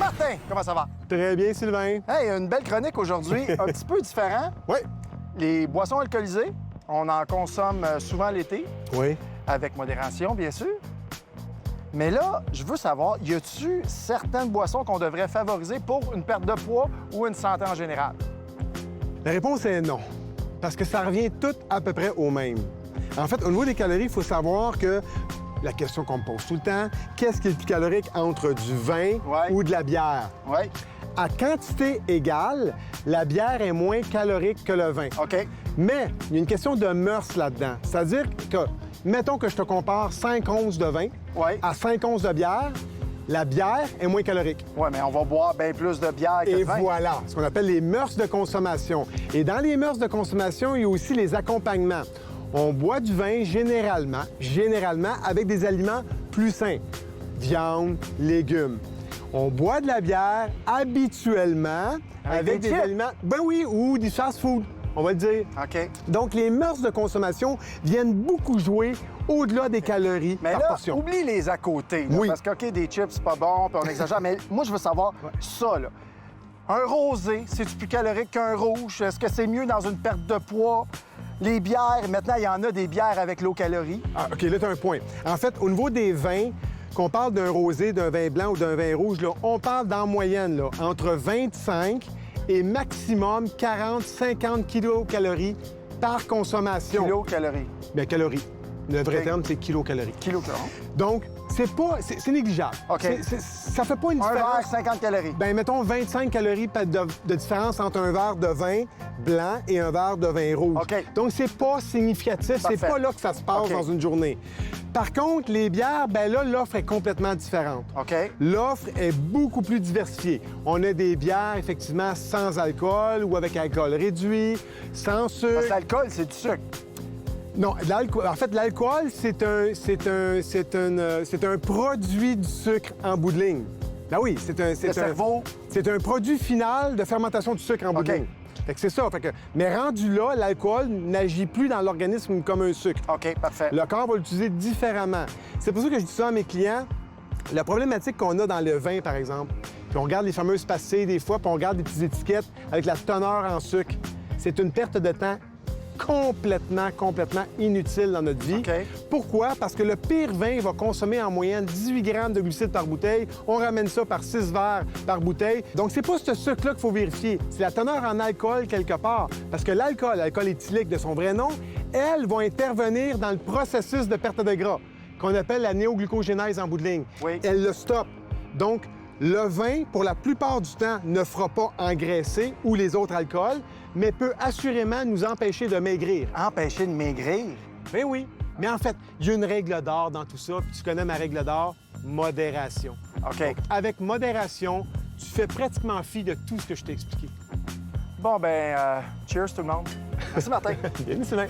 Martin, comment ça va? Très bien, Sylvain. Hey, une belle chronique aujourd'hui, un petit peu différent. Oui. Les boissons alcoolisées, on en consomme souvent l'été, Oui. avec modération, bien sûr. Mais là, je veux savoir, y a-tu certaines boissons qu'on devrait favoriser pour une perte de poids ou une santé en général? La réponse est non. Parce que ça revient tout à peu près au même. En fait, au niveau des calories, il faut savoir que la question qu'on me pose tout le temps, qu'est-ce qui est le plus calorique entre du vin Ouais. ou de la bière? Oui. À quantité égale, la bière est moins calorique que le vin. OK. Mais il y a une question de mœurs là-dedans. C'est-à-dire que, mettons que je te compare 5 onces de vin Oui. à 5 onces de bière, la bière est moins calorique. Oui, mais on va boire bien plus de bière que de Et vin. voilà, ce qu'on appelle les mœurs de consommation. Et dans les mœurs de consommation, il y a aussi les accompagnements. On boit du vin généralement, avec des aliments plus sains. Viande, légumes. On boit de la bière habituellement avec des des chips. aliments, ben oui, ou du fast-food, on va le dire. OK. Donc, les mœurs de consommation viennent beaucoup jouer au-delà des calories Mais par là, portion. oublie les à côté. Là, Oui. Parce que, OK, des chips, c'est pas bon, puis on exagère. Mais moi, je veux savoir ça, là. Un rosé, c'est-tu plus calorique qu'un rouge? Est-ce que c'est mieux dans une perte de poids? Les bières, maintenant, il y en a des bières avec low calories. Ah, OK, là, tu as un point. En fait, au niveau des vins, qu'on parle d'un rosé, d'un vin blanc ou d'un vin rouge, là, on parle d'en moyenne là, entre 25 et maximum 40-50 kilocalories par consommation. Kilocalories. Bien, calories. Le vrai OK. terme, c'est kilocalories. Kilocalories. Donc, c'est négligeable. OK. Ça fait pas une Un différence. verre, 50 calories. Ben mettons 25 calories de différence entre un verre de vin blanc et un verre de vin rouge. OK. Donc, c'est pas significatif. C'est Parfait. pas là que ça se passe OK. dans une journée. Par contre, les bières, ben là, l'offre est complètement différente. OK. L'offre est beaucoup plus diversifiée. On a des bières, effectivement, sans alcool ou avec alcool réduit, sans Parce sucre. que l'alcool, c'est du sucre. Non, l'alcool. En fait, l'alcool, c'est un produit du sucre en bout de ligne. Ben oui, Le cerveau. c'est un produit final de fermentation du sucre en bout de OK. ligne. Fait que c'est ça. Fait que, mais rendu là, l'alcool n'agit plus dans l'organisme comme un sucre. OK, parfait. Le corps va l'utiliser différemment. C'est pour ça que je dis ça à mes clients. La problématique qu'on a dans le vin, par exemple, puis on regarde les fameuses pastilles des fois, puis on regarde des petites étiquettes avec la teneur en sucre, c'est une perte de temps complètement inutile dans notre vie. OK. Pourquoi? Parce que le pire vin va consommer en moyenne 18 grammes de glucides par bouteille. On ramène ça par 6 verres par bouteille. Donc, c'est pas ce sucre-là qu'il faut vérifier. C'est la teneur en alcool quelque part. Parce que l'alcool éthylique de son vrai nom, elles vont intervenir dans le processus de perte de gras, qu'on appelle la néoglucogénèse en bout de ligne. Oui. Elle le stoppe. Donc, le vin, pour la plupart du temps, ne fera pas engraisser ou les autres alcools, mais peut assurément nous empêcher de maigrir. Empêcher de maigrir. Ben oui. Mais en fait, il y a une règle d'or dans tout ça, puis tu connais ma règle d'or, modération. OK. Avec modération, tu fais pratiquement fi de tout ce que je t'ai expliqué. Bon, ben, cheers tout le monde. Merci, Martin. Bien, Sylvain.